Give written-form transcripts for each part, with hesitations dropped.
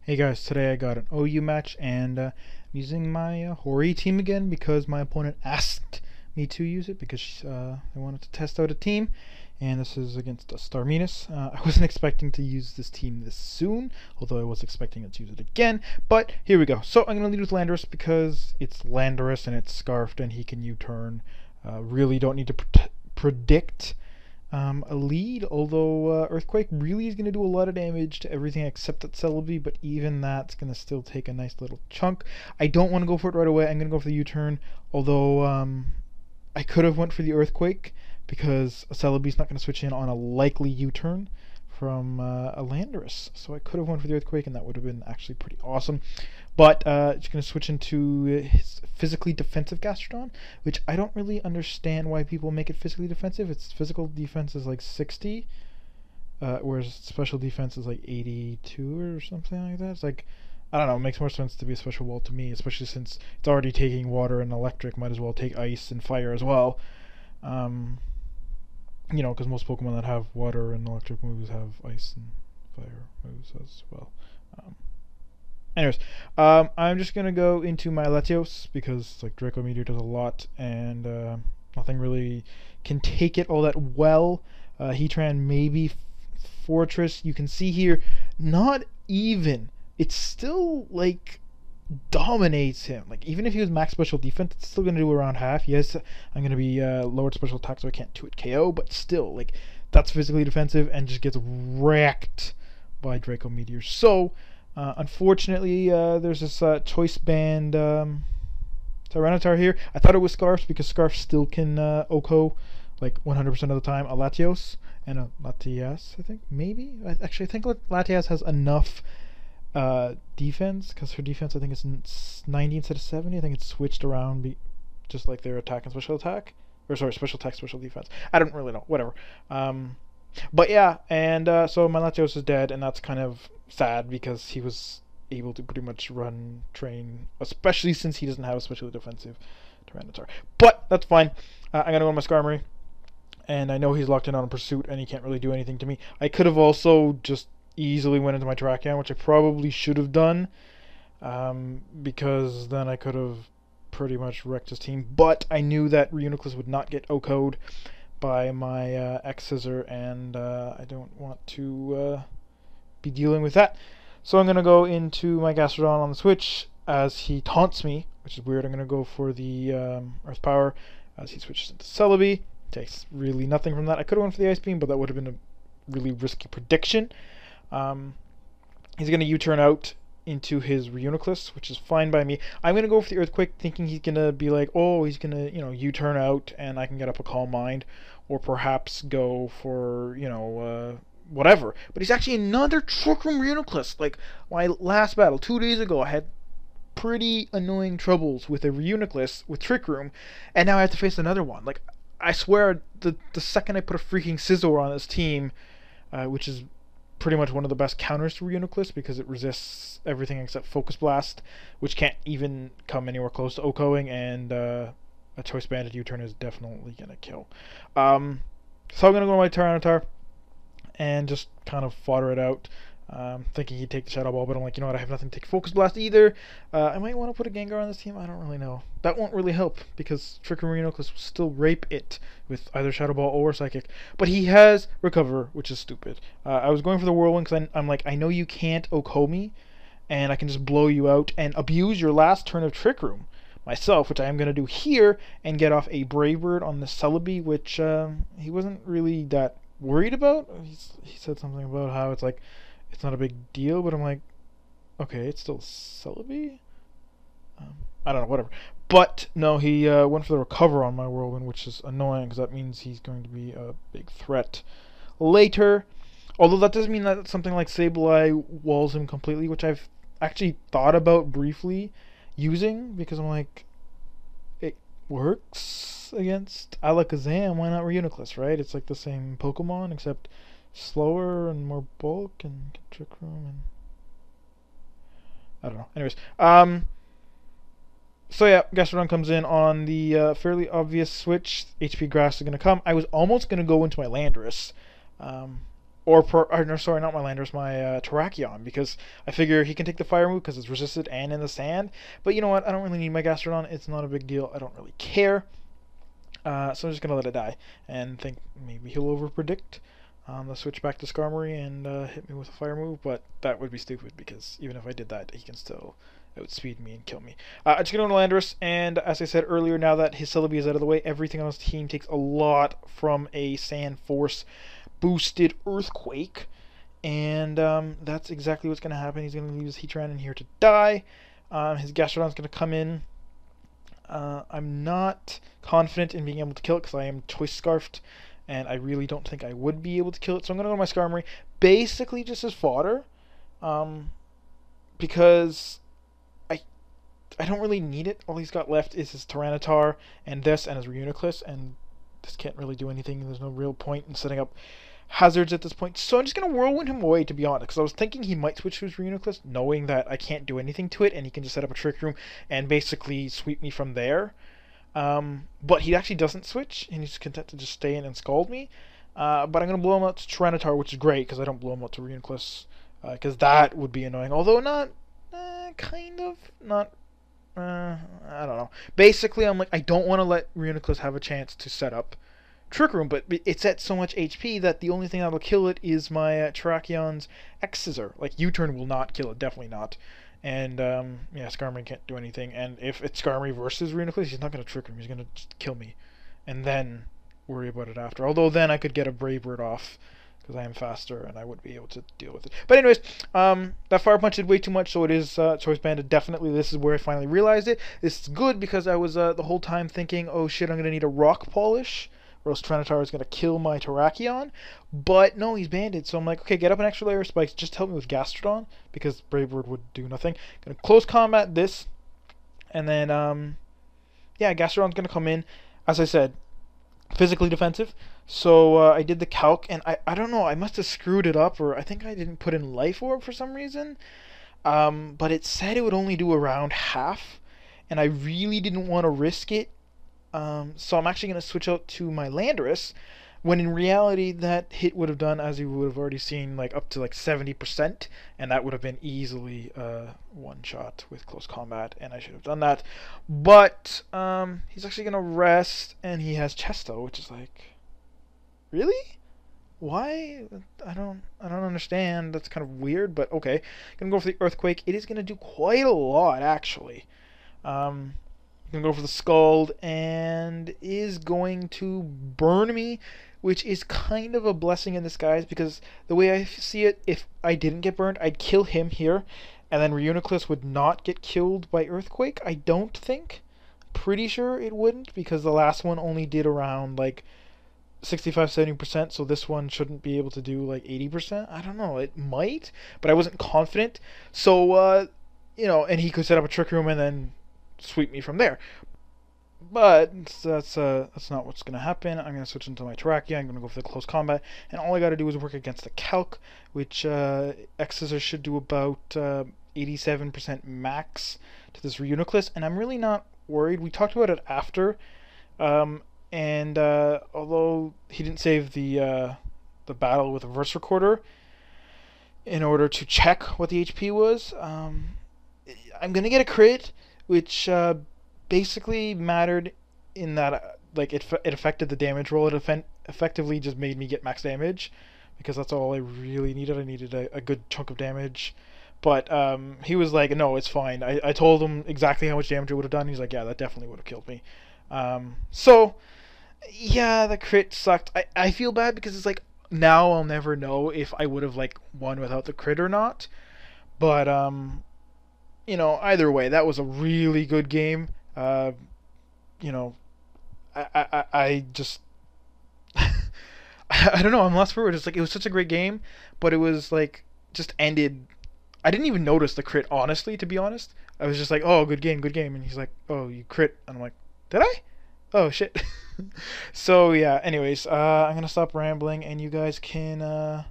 Hey guys, today I got an OU match and I'm using my Hori team again because my opponent asked me to use it because they wanted to test out a team, and this is against a Starminus. I wasn't expecting to use this team this soon, although I was expecting to use it again, but here we go. So I'm going to lead with Landorus because it's Landorus and it's Scarfed and he can U-turn. Really don't need to predict a lead, although Earthquake really is going to do a lot of damage to everything except that Celebi, but even that's going to still take a nice little chunk. I don't want to go for it right away. I'm going to go for the U-turn, although I could have went for the Earthquake because a Celebi's not going to switch in on a likely U-turn from a Landorus. So I could have went for the Earthquake, and that would have been actually pretty awesome. But it's going to switch into his physically defensive Gastrodon, which I don't really understand why people make it physically defensive. Its physical defense is like 60, whereas special defense is like 82 or something like that. It's like, I don't know, it makes more sense to be a special wall to me, especially since it's already taking water and electric, might as well take ice and fire as well. You know, because most Pokemon that have water and electric moves have ice and fire moves as well. Anyways, I'm just going to go into my Latios because like Draco Meteor does a lot and nothing really can take it all that well. Heatran maybe Fortress. You can see here, not even. It's still like dominates him. Like even if he was max special defense, it's still going to do around half. Yes, I'm going to be lowered special attack so I can't 2-hit KO, but still, like that's physically defensive and just gets wrecked by Draco Meteor. So unfortunately, there's this choice band Tyranitar here. I thought it was Scarfs because Scarf still can OHKO like 100% of the time. A Latios and a Latias, I think, maybe. Actually, I think Latias has enough defense because her defense, I think, is 90 instead of 70. I think it's switched around, just like their attack and special attack. Or sorry, special attack, special defense. I don't really know. Whatever. But yeah, and so my Latios is dead, and that's kind of sad because he was able to pretty much run train, especially since he doesn't have a specially defensive Tyranitar. But that's fine. I'm gonna go on my Skarmory, and I know he's locked in on a pursuit, and he can't really do anything to me. I could have also just easily went into my Terrakion, which I probably should have done, because then I could have pretty much wrecked his team. But I knew that Reuniclus would not get OHKO'd by my X-Scissor, and I don't want to be dealing with that. So I'm going to go into my Gastrodon on the switch as he taunts me, which is weird. I'm going to go for the Earth Power as he switches into Celebi. Takes really nothing from that. I could have went for the Ice Beam, but that would have been a really risky prediction. He's going to U-turn out into his Reuniclus, which is fine by me. I'm going to go for the Earthquake, thinking he's going to be like, oh, he's going to, you know, U-turn out, and I can get up a Calm Mind, or perhaps go for, you know, whatever. But he's actually another Trick Room Reuniclus. Like, my last battle, 2 days ago, I had pretty annoying troubles with a Reuniclus with Trick Room, and now I have to face another one. Like, I swear, the second I put a freaking Scizor on this team, which is pretty much one of the best counters to Reuniclus because it resists everything except Focus Blast, which can't even come anywhere close to OHKOing, and a Choice Banded U-turn is definitely going to kill. So I'm going to go to my Tyranitar and just kind of fodder it out, thinking he'd take the Shadow Ball, but I'm like, you know what, I have nothing to take Focus Blast either. I might want to put a Gengar on this team, I don't really know. That won't really help, because Trick Room Reuniclus will still rape it with either Shadow Ball or Psychic. But he has Recover, which is stupid. I was going for the Whirlwind because I'm like, I know you can't OHKO me, and I can just blow you out and abuse your last turn of Trick Room myself, which I am going to do here, and get off a Brave Bird on the Celebi, which he wasn't really that worried about. He said something about how it's like, it's not a big deal, but I'm like, okay, it's still Celebi? I don't know, whatever. But no, he went for the Recover on my Whirlwind, which is annoying because that means he's going to be a big threat later. Although that doesn't mean that something like Sableye walls him completely, which I've actually thought about briefly using, because I'm like, it works against Alakazam, why not Reuniclus, right? It's like the same Pokemon, except slower and more bulk and Trick Room and I don't know. Anyways, so yeah, Gastrodon comes in on the fairly obvious switch. HP Grass is going to come. I was almost going to go into my Landorus, or no, sorry, not my Landorus, my Terrakion, because I figure he can take the fire move because it's resisted and in the sand. But you know what? I don't really need my Gastrodon. It's not a big deal. I don't really care. So I'm just gonna let it die and think maybe he'll overpredict. I'll switch back to Skarmory and hit me with a fire move, but that would be stupid because even if I did that, he can still outspeed me and kill me. I'm just going to Landorus, and as I said earlier, now that his Celebi is out of the way, everything on his team takes a lot from a Sand Force boosted Earthquake, and that's exactly what's going to happen. He's going to leave his Heatran in here to die. His Gastrodon's going to come in. I'm not confident in being able to kill it because I am Choice Scarfed, and I really don't think I would be able to kill it. So I'm going to go to my Skarmory, basically just as fodder, because I don't really need it. All he's got left is his Tyranitar and this and his Reuniclus, and this can't really do anything. There's no real point in setting up hazards at this point. So I'm just going to Whirlwind him away, to be honest, because I was thinking he might switch to his Reuniclus, knowing that I can't do anything to it, and he can just set up a Trick Room and basically sweep me from there. But he actually doesn't switch, and he's content to just stay in and scald me. But I'm going to blow him out to Tyranitar, which is great, because I don't blow him out to Reuniclus, because that would be annoying. Although not, kind of, not, I don't know. Basically, I'm like, I don't want to let Reuniclus have a chance to set up Trick Room, but it's at so much HP that the only thing that'll kill it is my Terrakion's X-Scissor. Like, U-Turn will not kill it, definitely not. And, yeah, Skarmory can't do anything. And if it's Skarmory versus Reuniclus, he's not going to Trick Room. He's going to just kill me. And then worry about it after. Although then I could get a Brave Bird off, because I am faster, and I would be able to deal with it. But anyways, that Fire Punch did way too much, so it is Choice Banded. Definitely, this is where I finally realized it. This is good, because I was the whole time thinking, oh shit, I'm going to need a Rock Polish, or else Tyranitar is going to kill my Terrakion. But no, he's banded, so I'm like, okay, get up an extra layer of spikes, just help me with Gastrodon, because Brave Bird would do nothing. Going to close combat this, and then, yeah, Gastrodon's going to come in, as I said, physically defensive. So I did the calc, and I don't know, I must have screwed it up, or I think I didn't put in Life Orb for some reason. But it said it would only do around half, and I really didn't want to risk it. So I'm actually going to switch out to my Landorus, when in reality that hit would have done, as you would have already seen, like up to like 70%, and that would have been easily one shot with close combat, and I should have done that. But he's actually going to rest, and he has Chesto, which is like, really? Why? I don't understand. That's kind of weird, but okay. Gonna go for the Earthquake. It is gonna do quite a lot, actually. Gonna go for the Scald, and is going to burn me, which is kind of a blessing in disguise, because the way I see it, if I didn't get burned, I'd kill him here, and then Reuniclus would not get killed by Earthquake, I don't think. Pretty sure it wouldn't, because the last one only did around, like, 65-70%, so this one shouldn't be able to do, like, 80%. I don't know, it might, but I wasn't confident. So, you know, and he could set up a Trick Room and then sweep me from there. But that's not what's going to happen. I'm going to switch into my Terrakion. I'm going to go for the close combat, and all I got to do is work against the calc, which X-Scissor should do about 87% max to this Reuniclus, and I'm really not worried. We talked about it after, and although he didn't save the battle with a Verse Recorder in order to check what the HP was, I'm going to get a crit, which basically mattered in that like it affected the damage roll. It effectively just made me get max damage, because that's all I really needed. I needed a good chunk of damage. But he was like, no, it's fine. I told him exactly how much damage it would have done. He's like, yeah, that definitely would have killed me. So, yeah, the crit sucked. I feel bad, because it's like, now I'll never know if I would have like won without the crit or not. But, you know, either way, that was a really good game. You know, I just I don't know, I'm lost for words. It's like, it was such a great game, but it was like just ended. I didn't even notice the crit, honestly, to be honest. I was just like, oh, good game, and he's like, oh, you crit, and I'm like, did I? Oh shit. So yeah, anyways, I'm gonna stop rambling, and you guys can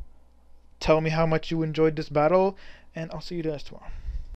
tell me how much you enjoyed this battle, and I'll see you guys tomorrow.